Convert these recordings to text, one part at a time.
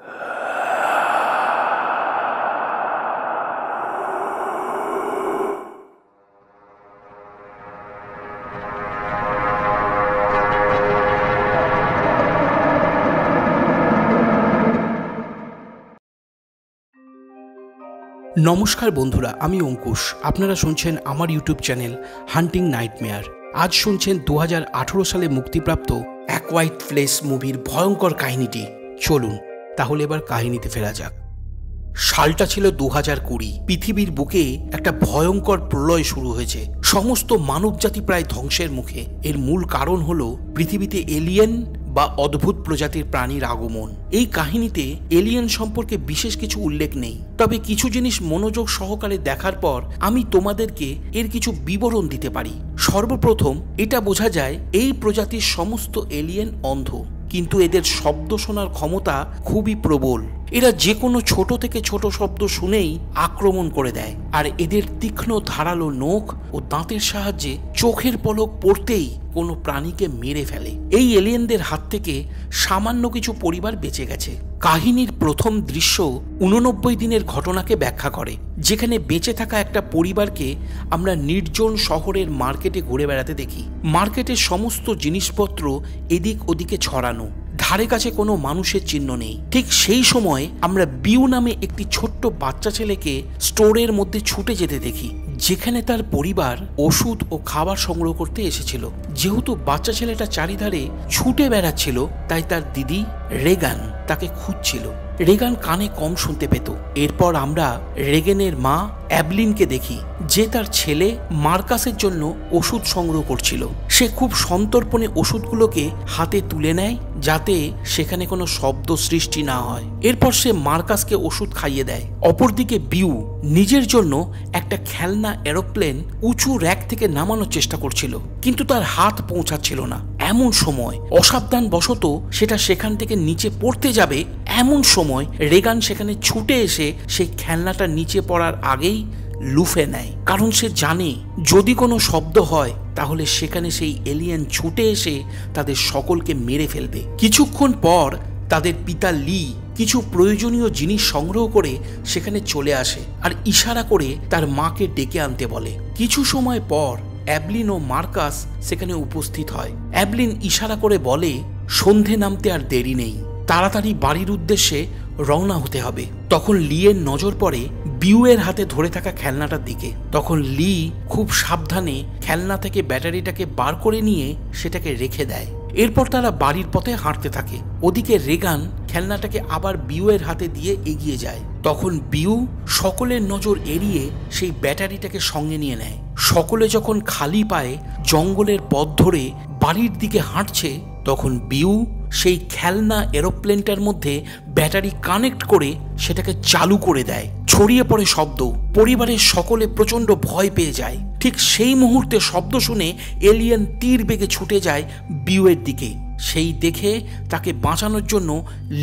নমস্কার বন্ধুরা, আমি অঙ্কুশ। আপনারা শুনছেন আমার ইউটিউব চ্যানেল হান্টিং নাইটমেয়ার। আজ শুনছেন 2018 সালে মুক্তিপ্রাপ্ত এ কোয়াইট প্লেস মুভির ভয়ঙ্কর কাহিনীটি। চলুন তাহলে এবার কাহিনীতে ফেরা যাক। সালটা ছিল 2020। পৃথিবীর বুকে একটা ভয়ঙ্কর প্রলয় শুরু হয়েছে। সমস্ত মানবজাতি প্রায় ধ্বংসের মুখে। এর মূল কারণ হলো পৃথিবীতে এলিয়েন বা অদ্ভুত প্রজাতির প্রাণীর আগমন। এই কাহিনীতে এলিয়েন সম্পর্কে বিশেষ কিছু উল্লেখ নেই, তবে কিছু জিনিস মনোযোগ সহকারে দেখার পর আমি তোমাদেরকে এর কিছু বিবরণ দিতে পারি। সর্বপ্রথম এটা বোঝা যায় এই প্রজাতির সমস্ত এলিয়েন অন্ধ, কিন্তু এদের শব্দ শোনার ক্ষমতা খুবই প্রবল। এরা যে কোনো ছোট থেকে ছোট শব্দ শুনেই আক্রমণ করে দেয়, আর এদের তীক্ষ্ণ ধারালো নখ ও দাঁতের সাহায্যে চোখের পলক পড়তেই কোনো প্রাণীকে মেরে ফেলে। এই এলিয়েনদের হাত থেকে সামান্য কিছু পরিবার বেঁচে গেছে। কাহিনীর প্রথম দৃশ্য 89 দিনের ঘটনাকে ব্যাখ্যা করে, যেখানে বেঁচে থাকা একটা পরিবারকে আমরা নির্জন শহরের মার্কেটে ঘুরে বেড়াতে দেখি। মার্কেটের সমস্ত জিনিসপত্র এদিক ওদিকে ছড়ানো, ধারে কাছে কোনো মানুষের চিহ্ন নেই। ঠিক সেই সময় আমরা বিউ নামে একটি ছোট্ট বাচ্চা ছেলেকে স্টোরের মধ্যে ছুটে যেতে দেখি, যেখানে তার পরিবার ওষুধ ও খাবার সংগ্রহ করতে এসেছিল। যেহেতু বাচ্চা ছেলেটা চারিধারে ছুটে বেড়াচ্ছিল, তাই তার দিদি রেগান তাকে খুঁজছিল। রেগান কানে কম শুনতে পেত। এরপর আমরা রেগেনের মা অ্যাবলিনকে দেখি, যে তার ছেলে মার্কাসের জন্য ওষুধ সংগ্রহ করছিল। সে খুব সন্তর্পণে ওষুধগুলোকে হাতে তুলে নেয়, যাতে সেখানে কোনো শব্দ সৃষ্টি না হয়। এরপর সে মার্কাসকে ওষুধ খাইয়ে দেয়। অপরদিকে বিউ নিজের জন্য একটা খেলনা এরোপ্লেন উঁচু র্যাক থেকে নামানোর চেষ্টা করছিল, কিন্তু তার হাত পৌঁছাচ্ছিল না। এমন সময় অসাবধান বশত সেটা সেখান থেকে নিচে পড়তে যাবে। এমন সময় রেগান সেখানে ছুটে এসে সেই খেলনাটা নিচে পড়ার আগেই লুফে নেয়, কারণ সে জানে যদি কোনো শব্দ হয় তাহলে সেখানে সেই এলিয়েন ছুটে এসে তাদের সকলকে মেরে ফেলবে। কিছুক্ষণ পর তাদের পিতা লি কিছু প্রয়োজনীয় জিনিস সংগ্রহ করে সেখানে চলে আসে আর ইশারা করে তার মাকে ডেকে আনতে বলে। কিছু সময় পর অ্যাবলিন ও মার্কাস সেখানে উপস্থিত হয়। অ্যাবলিন ইশারা করে বলে, সন্ধে নামতে আর দেরি নেই, তাড়াতাড়ি বাড়ির উদ্দেশ্যে রওনা হতে হবে। তখন লিয়ের নজর পড়ে বিউয়ের হাতে ধরে থাকা খেলনাটার দিকে। তখন লি খুব সাবধানে খেলনা থেকে ব্যাটারিটাকে বার করে নিয়ে সেটাকে রেখে দেয়। এরপর তারা বাড়ির পথে হাঁটতে থাকে। ওদিকে রেগান খেলনাটাকে আবার বিউয়ের হাতে দিয়ে এগিয়ে যায়। তখন বিউ সকলের নজর এড়িয়ে সেই ব্যাটারিটাকে সঙ্গে নিয়ে নেয়। সকলে যখন খালি পায়ে জঙ্গলের পথ ধরে বাড়ির দিকে হাঁটছে, তখন বিউ সেই খেলনা এরোপ্লেনটার মধ্যে ব্যাটারি কানেক্ট করে সেটাকে চালু করে দেয়। ছড়িয়ে পড়ে শব্দ। পরিবারের সকলে প্রচন্ড ভয় পেয়ে যায়। ঠিক সেই মুহূর্তে শব্দ শুনে এলিয়েন তীর বেগে ছুটে যায় বিউয়ের দিকে। সেই দেখে তাকে বাঁচানোর জন্য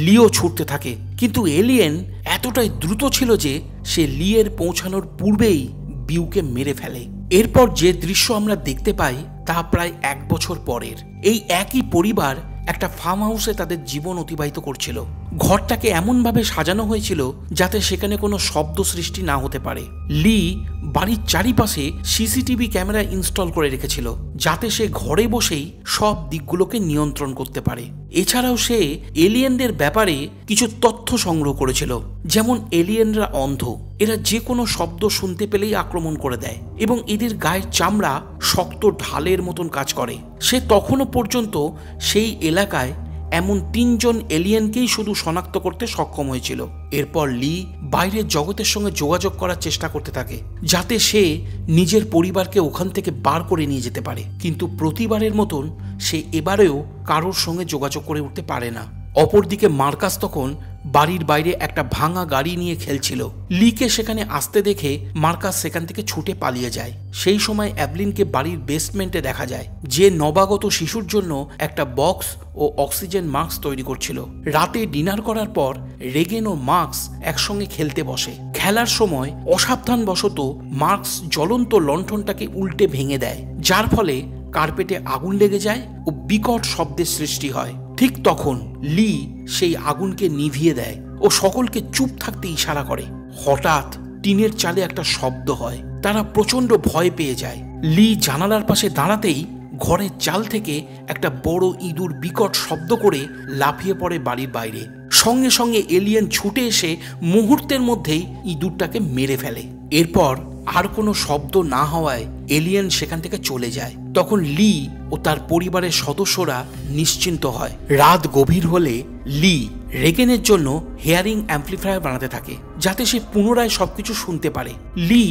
লিও ছুটতে থাকে, কিন্তু এলিয়েন এতটাই দ্রুত ছিল যে সে লিয়ের পৌঁছানোর পূর্বেই বিউকে মেরে ফেলে। এরপর যে দৃশ্য আমরা দেখতে পাই তা প্রায় 1 বছর পরের। এই একই পরিবার একটা ফার্ম হাউসে তাদের জীবন অতিবাহিত করছিল। ঘরটাকে এমনভাবে সাজানো হয়েছিল যাতে সেখানে কোনো শব্দ সৃষ্টি না হতে পারে। লি বাড়ির চারিপাশে সিসিটিভি ক্যামেরা ইনস্টল করে রেখেছিল, যাতে সে ঘরে বসেই সব দিকগুলোকে নিয়ন্ত্রণ করতে পারে। এছাড়াও সে এলিয়েনদের ব্যাপারে কিছু তথ্য সংগ্রহ করেছিল, যেমন এলিয়েনরা অন্ধ, এরা যে কোনো শব্দ শুনতে পেলেই আক্রমণ করে দেয় এবং এদের গায়ের চামড়া শক্ত ঢালের মতন কাজ করে। সে তখনও পর্যন্ত সেই এলাকায় এমন 3 জন এলিয়েনকেই শুধু শনাক্ত করতে সক্ষম হয়েছিল। এরপর লি বাইরের জগতের সঙ্গে যোগাযোগ করার চেষ্টা করতে থাকে, যাতে সে নিজের পরিবারকে ওখান থেকে বার করে নিয়ে যেতে পারে, কিন্তু প্রতিবারের মতন সে এবারেও কারোর সঙ্গে যোগাযোগ করে উঠতে পারে না। অপরদিকে মার্কাস তখন বাড়ির বাইরে একটা ভাঙা গাড়ি নিয়ে খেলছিল। লিকে সেখানে আসতে দেখে মার্কাস সেখান থেকে ছুটে পালিয়ে যায়। সেই সময় অ্যাবলিনকে বাড়ির বেসমেন্টে দেখা যায়, যে নবাগত শিশুর জন্য একটা বক্স ও অক্সিজেন মাস্ক তৈরি করছিল। রাতে ডিনার করার পর রেগেন ও মার্কস একসঙ্গে খেলতে বসে। খেলার সময় অসাবধানবশত মার্কস জ্বলন্ত লণ্ঠনটাকে উল্টে ভেঙে দেয়, যার ফলে কার্পেটে আগুন লেগে যায় ও বিকট শব্দের সৃষ্টি হয়। ঠিক তখন লি সেই আগুনকে নিভিয়ে দেয়। ও সকলকে চুপ থাকতে ইশারা করে। হঠাৎ টিনের চালে একটা শব্দ হয়, তারা প্রচন্ড ভয় পেয়ে যায়। লি জানালার পাশে দাঁড়াতেই ঘরের চাল থেকে একটা বড় ইঁদুর বিকট শব্দ করে লাফিয়ে পড়ে বাড়ির বাইরে। সঙ্গে সঙ্গে এলিয়েন ছুটে এসে মুহূর্তের মধ্যেই ইঁদুরটাকে মেরে ফেলে। এরপর আর কোনো শব্দ না হওয়ায় এলিয়েন সেখান থেকে চলে যায়। তখন লি ও তার পরিবারের সদস্যরা নিশ্চিন্ত হয়। রাত গভীর হলে লি রেগেনের জন্য হেয়ারিং অ্যাম্পলিফায়ার বানাতে থাকে, যাতে সে পুনরায় সবকিছু শুনতে পারে। লি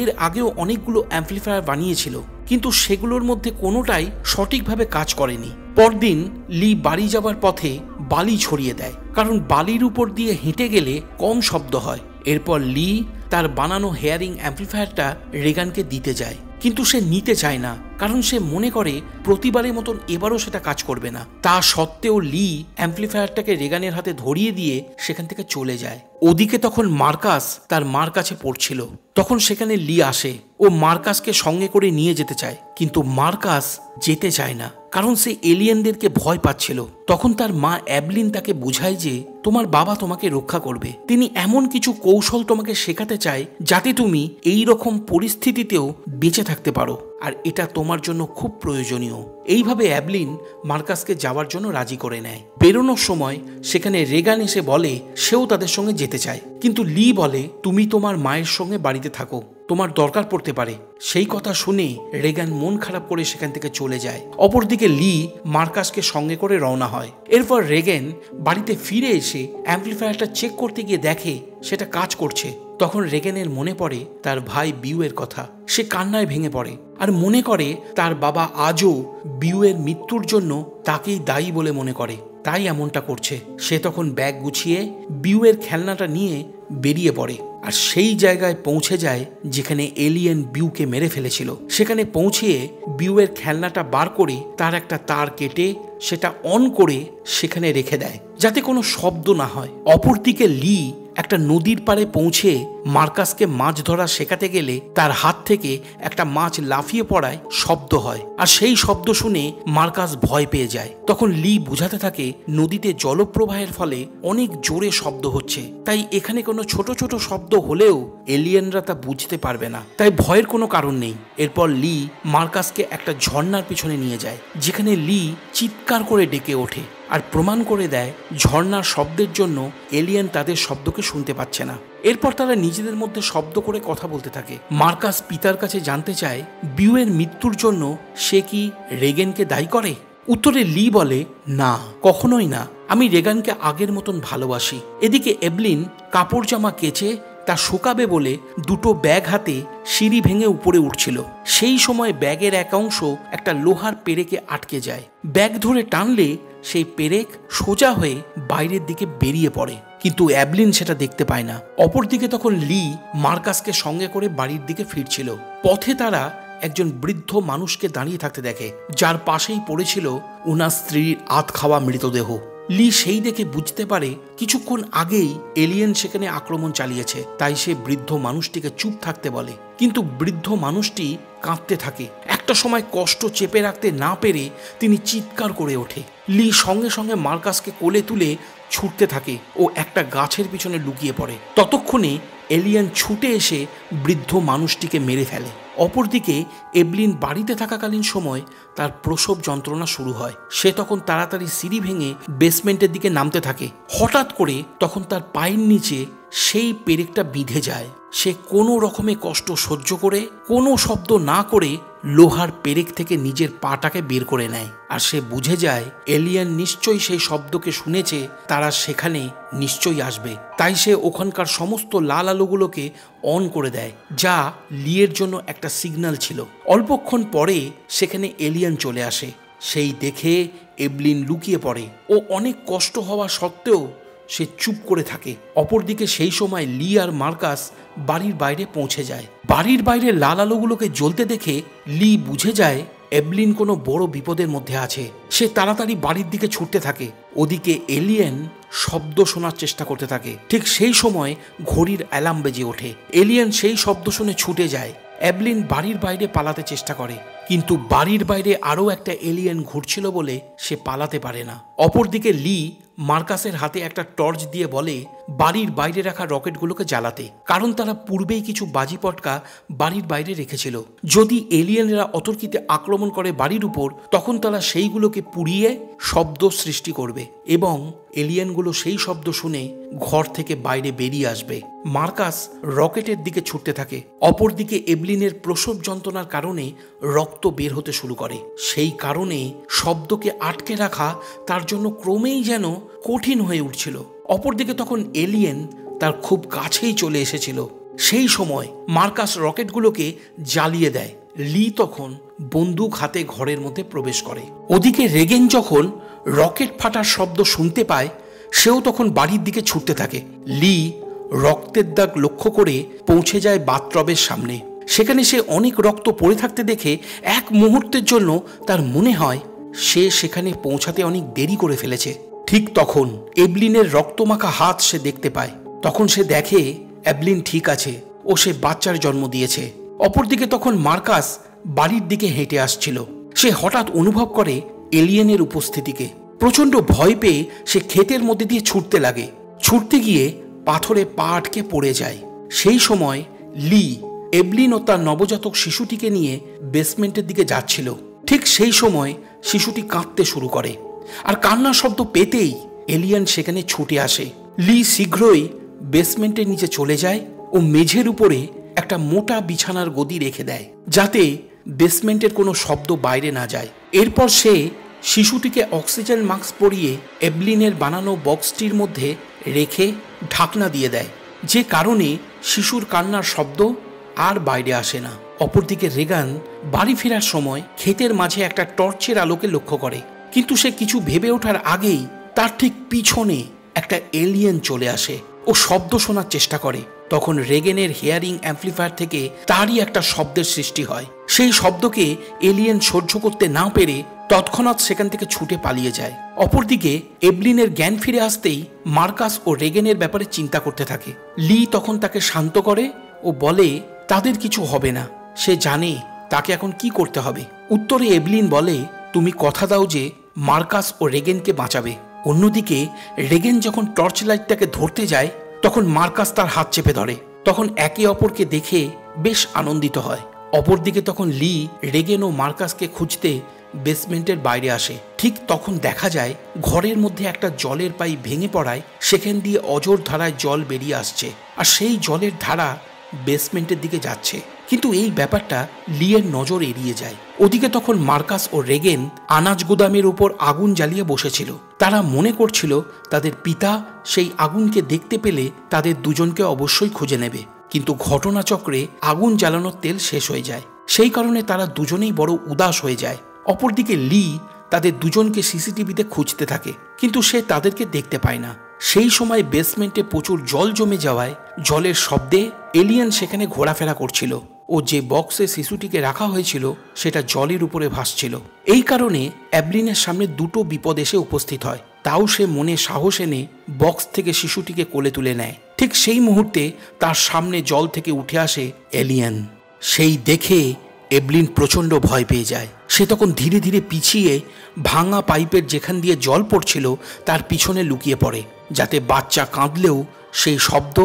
এর আগেও অনেকগুলো অ্যাম্পলিফায়ার বানিয়েছিল, কিন্তু সেগুলোর মধ্যে কোনোটাই সঠিকভাবে কাজ করেনি। পরদিন লি বাড়ি যাবার পথে বালি ছড়িয়ে দেয়, কারণ বালির উপর দিয়ে হেঁটে গেলে কম শব্দ হয়। এরপর লি তার বানানো হেয়ারিং অ্যাম্পলিফায়ারটা রেগানকে দিতে যায়, কিন্তু সে নিতে চায় না, কারণ সে মনে করে প্রতিবারের মতন এবারও সেটা কাজ করবে না। তা সত্ত্বেও লি অ্যাম্পলিফায়ারটাকে রেগানের হাতে ধরিয়ে দিয়ে সেখান থেকে চলে যায়। ওদিকে তখন মার্কাস তার মার কাছে পড়ছিল। তখন সেখানে লি আসে ও মার্কাসকে সঙ্গে করে নিয়ে যেতে চায়, কিন্তু মার্কাস যেতে চায় না, কারণ সে এলিয়েনদেরকে ভয় পাচ্ছিল। তখন তার মা অ্যাবলিন তাকে বোঝায় যে তোমার বাবা তোমাকে রক্ষা করবে, তিনি এমন কিছু কৌশল তোমাকে শেখাতে চায় যাতে তুমি এই রকম পরিস্থিতিতেও বেঁচে থাকতে পারো, আর এটা তোমার জন্য খুব প্রয়োজনীয়। এইভাবে অ্যাবলিন মার্কাসকে যাওয়ার জন্য রাজি করে নেয়। বেরোনোর সময় সেখানে রেগান এসে বলে সেও তাদের সঙ্গে যেতে চায়, কিন্তু লি বলে তুমি তোমার মায়ের সঙ্গে বাড়িতে থাকো, তোমার দরকার পড়তে পারে। সেই কথা শুনে রেগান মন খারাপ করে সেখান থেকে চলে যায়। অপরদিকে লি মার্কাসকে সঙ্গে করে রওনা হয়। এরপর রেগান বাড়িতে ফিরে এসে অ্যাম্পলিফায়ারটা চেক করতে গিয়ে দেখে সেটা কাজ করছে। তখন রেগানের মনে পড়ে তার ভাই বিউয়ের কথা। সে কান্নায় ভেঙে পড়ে আর মনে করে তার বাবা আজও বিউয়ের মৃত্যুর জন্য তাকেই দায়ী বলে মনে করে, তাই এমনটা করছে। সে তখন ব্যাগ গুছিয়ে বিউয়ের খেলনাটা নিয়ে বেরিয়ে পড়ে আর সেই জায়গায় পৌঁছে যায় যেখানে এলিয়েন বিউকে মেরে ফেলেছিল। সেখানে পৌঁছিয়ে বিউয়ের খেলনাটা বার করে তার একটা তার কেটে সেটা অন করে সেখানে রেখে দেয়, যাতে কোনো শব্দ না হয়। অপরদিকে লি একটা নদীর পাড়ে পৌঁছে মার্কাসকে মাছ ধরা শেখাতে গেলে তার হাত থেকে একটা মাছ লাফিয়ে পড়ায় শব্দ হয়, আর সেই শব্দ শুনে মার্কাস ভয় পেয়ে যায়। তখন লি বুঝাতে থাকে নদীতে জলপ্রবাহের ফলে অনেক জোরে শব্দ হচ্ছে, তাই এখানে কোনো ছোট ছোট শব্দ হলেও এলিয়েনরা তা বুঝতে পারবে না, তাই ভয়ের কোনো কারণ নেই। এরপর লি মার্কাসকে একটা ঝর্ণার পিছনে নিয়ে যায়, যেখানে লি চিৎকার করে ডেকে ওঠে আর প্রমাণ করে দেয় ঝর্ণার শব্দের জন্য এলিয়েন তাদের শব্দকে শুনতে পাচ্ছে না। এরপর তারা নিজেদের মধ্যে শব্দ করে কথা বলতে থাকে। মার্কাস পিতার কাছে জানতে চায় বিউয়ের মৃত্যুর জন্য সে কি রেগেনকে দায়ী করে। উত্তরে লি বলে না, কখনোই না, আমি রেগানকে আগের মতন ভালোবাসি। এদিকে এভলিন কাপড় জামা কেচে তা শুকাবে বলে দুটো ব্যাগ হাতে সিঁড়ি ভেঙে উপরে উঠছিল। সেই সময় ব্যাগের এক অংশ একটা লোহার পেরেকে আটকে যায়। ব্যাগ ধরে টানলে সেই পেরেক সোজা হয়ে বাইরের দিকে বেরিয়ে পড়ে, কিন্তু অ্যাবলিন সেটা দেখতে পায় না। অপরদিকে তখন লি মার্কাসকে সঙ্গে করে বাড়ির দিকে ফিরছিল। পথে তারা একজন বৃদ্ধ মানুষকে দাঁড়িয়ে থাকতে দেখে, যার পাশেই পড়েছিল উনার স্ত্রীর আধ খাওয়া মৃতদেহ। লি সেই দেখে বুঝতে পারে কিছুক্ষণ আগেই এলিয়েন সেখানে আক্রমণ চালিয়েছে, তাই সে বৃদ্ধ মানুষটিকে চুপ থাকতে বলে, কিন্তু বৃদ্ধ মানুষটি কাঁদতে থাকে। একটা সময় কষ্ট চেপে রাখতে না পেরে তিনি চিৎকার করে ওঠে। লি সঙ্গে সঙ্গে মার্কাসকে কোলে তুলে ছুটতে থাকে ও একটা গাছের পিছনে লুকিয়ে পড়ে। ততক্ষণে এলিয়েন ছুটে এসে বৃদ্ধ মানুষটিকে মেরে ফেলে। অপরদিকে এভলিন বাড়িতে থাকাকালীন সময় তার প্রসব যন্ত্রণা শুরু হয়। সে তখন তাড়াতাড়ি সিঁড়ি ভেঙে বেসমেন্টের দিকে নামতে থাকে। হঠাৎ করে তখন তার পায়ের নিচে সেই পেরেকটা বিঁধে যায়। সে কোনো রকমে কষ্ট সহ্য করে কোনো শব্দ না করে লোহার পেরেক থেকে নিজের পাটাকে বের করে নেয়, আর সে বুঝে যায় এলিয়েন নিশ্চয়ই সেই শব্দকে শুনেছে, তারা সেখানে নিশ্চয়ই আসবে। তাই সে ওখানকার সমস্ত লাল আলোগুলোকে অন করে দেয়, যা লিয়ের জন্য একটা সিগন্যাল ছিল। অল্পক্ষণ পরে সেখানে এলিয়েন চলে আসে। সেই দেখে এভলিন লুকিয়ে পড়ে ও অনেক কষ্ট হওয়া সত্ত্বেও সে চুপ করে থাকে। অপরদিকে সেই সময় লি আর মার্কাস বাড়ির বাইরে পৌঁছে যায়। বাড়ির বাইরে লাল আলোগুলোকে জ্বলতে দেখে লি বুঝে যায় এভলিন কোনো বড় বিপদের মধ্যে আছে। সে তাড়াতাড়ি বাড়ির দিকে ছুটতে থাকে। ওদিকে এলিয়েন শব্দ শোনার চেষ্টা করতে থাকে। ঠিক সেই সময় ঘড়ির অ্যালার্ম বেজে ওঠে। এলিয়েন সেই শব্দ শুনে ছুটে যায়। এভলিন বাড়ির বাইরে পালাতে চেষ্টা করে, কিন্তু বাড়ির বাইরে আরও একটা এলিয়েন ঘুরছিল বলে সে পালাতে পারে না। অপরদিকে লি মার্কাসের হাতে একটা টর্চ দিয়ে বলে, বাড়ির বাইরে রাখা রকেটগুলোকে জ্বালাতে, কারণ তারা পূর্বেই কিছু বাজি পটকা বাড়ির বাইরে রেখেছিল। যদি এলিয়েনরা অতর্কিতে আক্রমণ করে বাড়ির উপর, তখন তারা সেইগুলোকে পুড়িয়ে শব্দ সৃষ্টি করবে এবং এলিয়েনগুলো সেই শব্দ শুনে ঘর থেকে বাইরে বেরিয়ে আসবে। মার্কাস রকেটের দিকে ছুটতে থাকে। অপরদিকে এভলিনের প্রসব যন্ত্রণার কারণে রক্ত বের হতে শুরু করে। সেই কারণে শব্দকে আটকে রাখা তার জন্য ক্রমেই যেন কঠিন হয়ে উঠছিল। অপরদিকে তখন এলিয়েন তার খুব কাছেই চলে এসেছিল। সেই সময় মার্কাস রকেটগুলোকে জ্বালিয়ে দেয়। লি তখন বন্দুক হাতে ঘরের মধ্যে প্রবেশ করে। ওদিকে রেগেন যখন রকেট ফাটার শব্দ শুনতে পায়, সেও তখন বাড়ির দিকে ছুটতে থাকে। লি রক্তের দাগ লক্ষ্য করে পৌঁছে যায় বাথটবের সামনে। সেখানে সে অনেক রক্ত পড়ে থাকতে দেখে এক মুহূর্তের জন্য তার মনে হয় সে সেখানে পৌঁছাতে অনেক দেরি করে ফেলেছে। ঠিক তখন এভলিনের রক্তমাখা হাত সে দেখতে পায়। তখন সে দেখে এভলিন ঠিক আছে ও সে বাচ্চার জন্ম দিয়েছে। অপরদিকে তখন মার্কাস বাড়ির দিকে হেঁটে আসছিল। সে হঠাৎ অনুভব করে এলিয়েনের উপস্থিতিকে। প্রচণ্ড ভয় পেয়ে সে ক্ষেতের মধ্যে দিয়ে ছুটতে লাগে। ছুটতে গিয়ে পাথরে পা আটকে পড়ে যায়। সেই সময় লি এভলিন ও তার নবজাতক শিশুটিকে নিয়ে বেসমেন্টের দিকে যাচ্ছিল। ঠিক সেই সময় শিশুটি কাঁদতে শুরু করে, আর কান্নার শব্দ পেতেই এলিয়েন সেখানে ছুটে আসে। লি শীঘ্রই বেসমেন্টের নিচে চলে যায় ও মেঝের উপরে একটা মোটা বিছানার গদি রেখে দেয়, যাতে বেসমেন্টের কোনো শব্দ বাইরে না যায়। এরপর সে শিশুটিকে অক্সিজেন মাস্ক পরিয়ে এভলিনের বানানো বক্সটির মধ্যে রেখে ঢাকনা দিয়ে দেয়, যে কারণে শিশুর কান্নার শব্দ আর বাইরে আসে না। অপরদিকে রেগান বাড়ি ফেরার সময় ক্ষেতের মাঝে একটা টর্চের আলোকে লক্ষ্য করে, কিন্তু সে কিছু ভেবে ওঠার আগেই তার ঠিক পিছনে একটা এলিয়েন চলে আসে ও শব্দ শোনার চেষ্টা করে। তখন রেগেনের হেয়ারিং অ্যাম্পলিফায়ার থেকে তারই একটা শব্দের সৃষ্টি হয়। সেই শব্দকে এলিয়েন সহ্য করতে না পেরে তৎক্ষণাৎ সেখান থেকে ছুটে পালিয়ে যায়। অপরদিকে এভলিনের জ্ঞান ফিরে আসতেই মার্কাস ও রেগেনের ব্যাপারে চিন্তা করতে থাকে। লি তখন তাকে শান্ত করে ও বলে তাদের কিছু হবে না, সে জানে তাকে এখন কি করতে হবে। উত্তরে এভলিন বলে, তুমি কথা দাও যে মার্কাস ও রেগেনকে বাঁচাবে। অন্যদিকে রেগেন যখন টর্চ লাইটটাকে ধরতে যায়, তখন মার্কাস তার হাত চেপে ধরে। তখন একে অপরকে দেখে বেশ আনন্দিত হয়। অপরদিকে তখন লি রেগেন ও মার্কাসকে খুঁজতে বেসমেন্টের বাইরে আসে। ঠিক তখন দেখা যায় ঘরের মধ্যে একটা জলের পাইপ ভেঙে পড়ায় সেখান দিয়ে অজর ধারায় জল বেরিয়ে আসছে, আর সেই জলের ধারা বেসমেন্টের দিকে যাচ্ছে। কিন্তু এই ব্যাপারটা লিয়ের নজর এড়িয়ে যায়। ওদিকে তখন মার্কাস ও রেগেন আনাজ গুদামের উপর আগুন জ্বালিয়ে বসেছিল। তারা মনে করছিল তাদের পিতা সেই আগুনকে দেখতে পেলে তাদের দুজনকে অবশ্যই খুঁজে নেবে, কিন্তু ঘটনাচক্রে আগুন জ্বালানোর তেল শেষ হয়ে যায়। সেই কারণে তারা দুজনেই বড় উদাস হয়ে যায়। অপরদিকে লি তাদের দুজনকে সিসিটিভিতে খুঁজতে থাকে, কিন্তু সে তাদেরকে দেখতে পায় না। সেই সময় বেসমেন্টে প্রচুর জল জমে যাওয়ায় জলের শব্দে এলিয়েন সেখানে ঘোরাফেরা করছিল ও যে বক্সে শিশুটিকে রাখা হয়েছিল সেটা জলের উপরে ভাসছিল। এই কারণে এভলিনের সামনে দুটো বিপদ এসে উপস্থিত হয়। তাও সে মনে সাহস এনে বক্স থেকে শিশুটিকে কোলে তুলে নেয়। ঠিক সেই মুহূর্তে তার সামনে জল থেকে উঠে আসে এলিয়েন। সেই দেখে এভলিন প্রচণ্ড ভয় পেয়ে যায়। সে তখন ধীরে ধীরে পিছিয়ে ভাঙা পাইপের যেখান দিয়ে জল পড়ছিল তার পিছনে লুকিয়ে পড়ে, যাতে বাচ্চা কাঁদলেও সেই শব্দ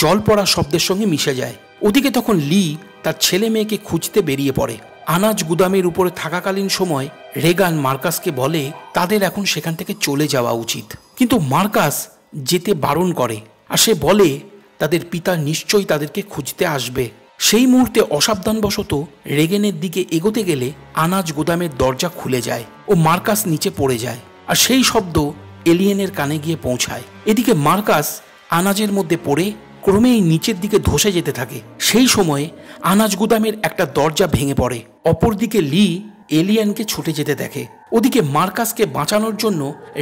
জল পড়া শব্দের সঙ্গে মিশে যায়। ওদিকে তখন লি তার ছেলে মেয়েকে খুঁজতে বেরিয়ে পড়ে। আনাজ গুদামের উপরে থাকাকালীন সময় রেগান মার্কাসকে বলে তাদের এখন সেখান থেকে চলে যাওয়া উচিত, কিন্তু মার্কাস যেতে বারণ করে, আর সে বলে তাদের পিতা নিশ্চয়ই তাদেরকে খুঁজতে আসবে। সেই মুহূর্তে অসাবধানবশত রেগেনের দিকে এগোতে গেলে আনাজ গুদামের দরজা খুলে যায় ও মার্কাস নিচে পড়ে যায়, আর সেই শব্দ এলিয়েনের কানে গিয়ে পৌঁছায়। এদিকে মার্কাস আনাজের মধ্যে পড়ে ক্রমেই নিচের দিকে ধসে যেতে থাকে। সেই সময় আনাজ গুদামের একটা দরজা ভেঙে পড়ে। অপরদিকে লি এলিয়েনকে ছুটে যেতে দেখে। ওদিকে মার্কাসকে বাঁচানোর জন্য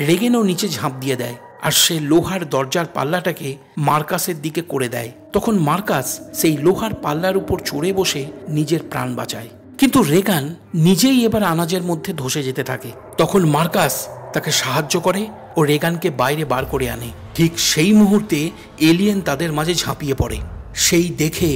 রেগেনও নিচে ঝাঁপ দিয়ে দেয়, আর সে লোহার দরজার পাল্লাটাকে মার্কাসের দিকে করে দেয়। তখন মার্কাস সেই লোহার পাল্লার উপর চড়ে বসে নিজের প্রাণ বাঁচায়, কিন্তু রেগান নিজেই এবার আনাজের মধ্যে ধসে যেতে থাকে। তখন মার্কাস তাকে সাহায্য করে ও রেগানকে বাইরে বার করে আনে। ঠিক সেই মুহূর্তে এলিয়েন তাদের মাঝে ঝাঁপিয়ে পড়ে। সেই দেখে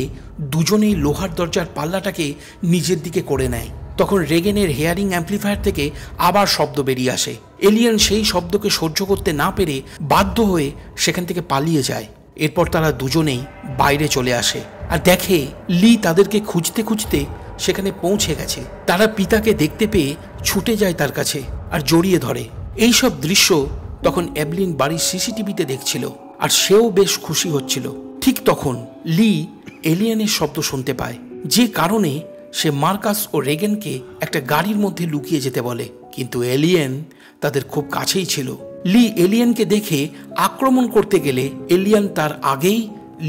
দুজনেই লোহার দরজার পাল্লাটাকে নিজের দিকে করে নেয়। তখন রেগেনের হেয়ারিং অ্যাম্পলিফায়ার থেকে আবার শব্দ বেরিয়ে আসে, এলিয়েন সেই শব্দকে সহ্য করতে না পেরে বাধ্য হয়ে সেখান থেকে পালিয়ে যায়। এরপর তারা দুজনেই বাইরে চলে আসে আর দেখে লি তাদেরকে খুঁজতে খুঁজতে সেখানে পৌঁছে গেছে। তারা পিতাকে দেখতে পেয়ে ছুটে যায় তার কাছে আর জড়িয়ে ধরে। এই সব দৃশ্য তখন এভলিন বাড়ির সিসিটিভিতে দেখছিল আর সেও বেশ খুশি হচ্ছিল। ঠিক তখন লি এলিয়েনের শব্দ শুনতে পায়, যে কারণে সে মার্কাস ও রেগেনকে একটা গাড়ির মধ্যে লুকিয়ে যেতে বলে। কিন্তু এলিয়েন তাদের খুব কাছেই ছিল। লি এলিয়েনকে দেখে আক্রমণ করতে গেলে এলিয়েন তার আগেই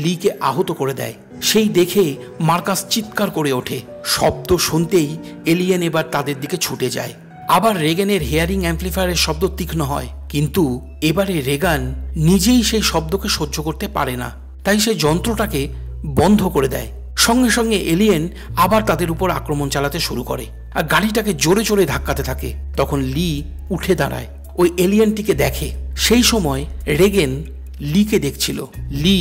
লিকে আহত করে দেয়। সেই দেখে মার্কাস চিৎকার করে ওঠে। শব্দ শুনতেই এলিয়েন এবার তাদের দিকে ছুটে যায়। আবার রেগানের হেয়ারিং অ্যাম্পলিফায়ারের শব্দ তীক্ষ্ণ হয়, কিন্তু এবারে রেগান নিজেই সেই শব্দকে সহ্য করতে পারে না, তাই সে যন্ত্রটাকে বন্ধ করে দেয়। সঙ্গে সঙ্গে এলিয়েন আবার তাদের উপর আক্রমণ চালাতে শুরু করে আর গাড়িটাকে জোরে জোরে ধাক্কাতে থাকে। তখন লি উঠে দাঁড়ায়, ওই এলিয়েনটিকে দেখে। সেই সময় রেগেন লিকে দেখছিল। লি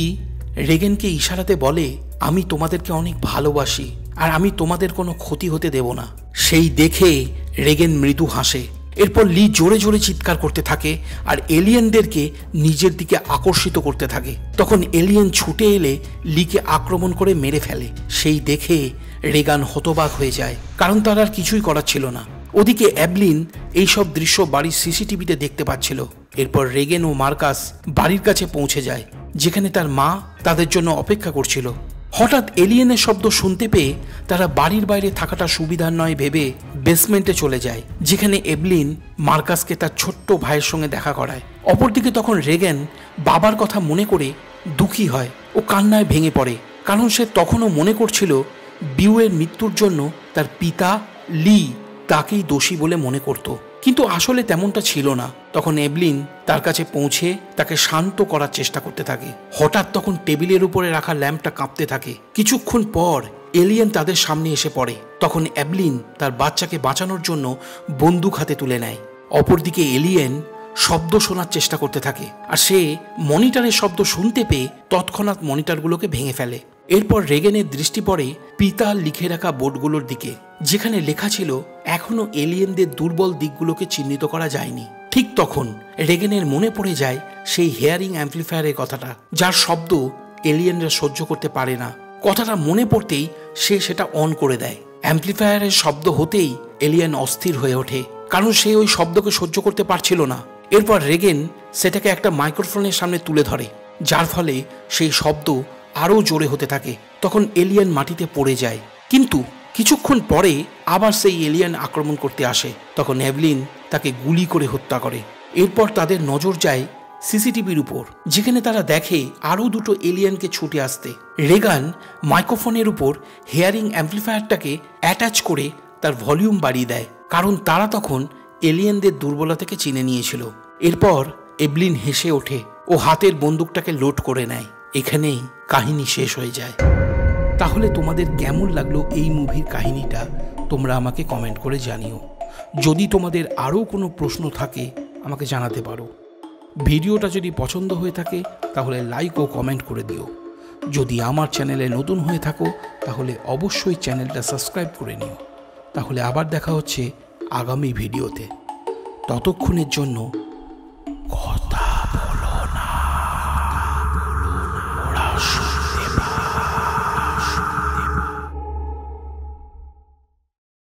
রেগেনকে ইশারাতে বলে, আমি তোমাদেরকে অনেক ভালোবাসি আর আমি তোমাদের কোনো ক্ষতি হতে দেব না। সেই দেখে রেগেন মৃদু হাসে। এরপর লি জোরে জোরে চিৎকার করতে থাকে আর এলিয়েনদেরকে নিজের দিকে আকর্ষিত করতে থাকে। তখন এলিয়েন ছুটে এলে লিকে আক্রমণ করে মেরে ফেলে। সেই দেখে রেগান হতবাক হয়ে যায়, কারণ তার আর কিছুই করার ছিল না। ওদিকে এভলিন এইসব দৃশ্য বাড়ির সিসিটিভিতে দেখতে পাচ্ছিল। এরপর রেগেন ও মার্কাস বাড়ির কাছে পৌঁছে যায়, যেখানে তার মা তাদের জন্য অপেক্ষা করছিল। হঠাৎ এলিয়েনের শব্দ শুনতে পেয়ে তারা বাড়ির বাইরে থাকাটা সুবিধার নয় ভেবে বেসমেন্টে চলে যায়, যেখানে এভলিন মার্কাসকে তার ছোট্ট ভাইয়ের সঙ্গে দেখা করায়। অপরদিকে তখন রেগেন বাবার কথা মনে করে দুঃখী হয় ও কান্নায় ভেঙে পড়ে, কারণ সে তখনও মনে করছিল বিউয়ের মৃত্যুর জন্য তার পিতা লি তাকেই দোষী বলে মনে করত, কিন্তু আসলে তেমনটা ছিল না। তখন এভলিন তার কাছে পৌঁছে তাকে শান্ত করার চেষ্টা করতে থাকে। হঠাৎ তখন টেবিলের উপরে রাখা ল্যাম্পটা কাঁপতে থাকে। কিছুক্ষণ পর এলিয়েন তাদের সামনে এসে পড়ে। তখন এভলিন তার বাচ্চাকে বাঁচানোর জন্য বন্দুক হাতে তুলে নেয়। অপরদিকে এলিয়েন শব্দ শোনার চেষ্টা করতে থাকে আর সে মনিটরের শব্দ শুনতে পেয়ে তৎক্ষণাৎ মনিটরগুলোকে ভেঙে ফেলে। এরপর রেগেনের দৃষ্টি পড়ে পিতা লিখে রাখা বোর্ডগুলোর দিকে, যেখানে লেখা ছিল এখনো এলিয়েনদের দুর্বল দিকগুলোকে চিহ্নিত করা যায়নি। ঠিক তখন রেগেনের মনে পড়ে যায় সেই হেয়ারিং অ্যাম্পলিফায়ারের কথাটা, যার শব্দ এলিয়েনরা সহ্য করতে পারে না। কথাটা মনে পড়তেই সে সেটা অন করে দেয়। অ্যাম্পলিফায়ারের শব্দ হতেই এলিয়েন অস্থির হয়ে ওঠে, কারণ সে ওই শব্দকে সহ্য করতে পারছিল না। এরপর রেগেন সেটাকে একটা মাইক্রোফোনের সামনে তুলে ধরে, যার ফলে সেই শব্দ আরও জোরে হতে থাকে। তখন এলিয়েন মাটিতে পড়ে যায়, কিন্তু কিছুক্ষণ পরে আবার সেই এলিয়েন আক্রমণ করতে আসে। তখন এভলিন তাকে গুলি করে হত্যা করে। এরপর তাদের নজর যায় সিসিটিভির উপর, যেখানে তারা দেখে আরও দুটো এলিয়েনকে ছুটে আসতে। রেগান মাইক্রোফোনের উপর হেয়ারিং অ্যাম্পলিফায়ারটাকে অ্যাটাচ করে তার ভলিউম বাড়িয়ে দেয়, কারণ তারা তখন এলিয়েনদের দুর্বলতাকে চিনে নিয়েছিল। এরপর এভলিন হেসে ওঠে ও হাতের বন্দুকটাকে লোড করে নেয়। এখানেই কাহিনী শেষ হয়ে যায়। তাহলে তোমাদের কেমন লাগলো এই মুভির কাহিনীটা তোমরা আমাকে কমেন্ট করে জানিও। যদি তোমাদের আরও কোনো প্রশ্ন থাকে আমাকে জানাতে পারো। ভিডিওটা যদি পছন্দ হয়ে থাকে তাহলে লাইক ও কমেন্ট করে দিও। যদি আমার চ্যানেলে নতুন হয়ে থাকো তাহলে অবশ্যই চ্যানেলটা সাবস্ক্রাইব করে নিও। তাহলে আবার দেখা হচ্ছে আগামী ভিডিওতে। ততক্ষণের জন্য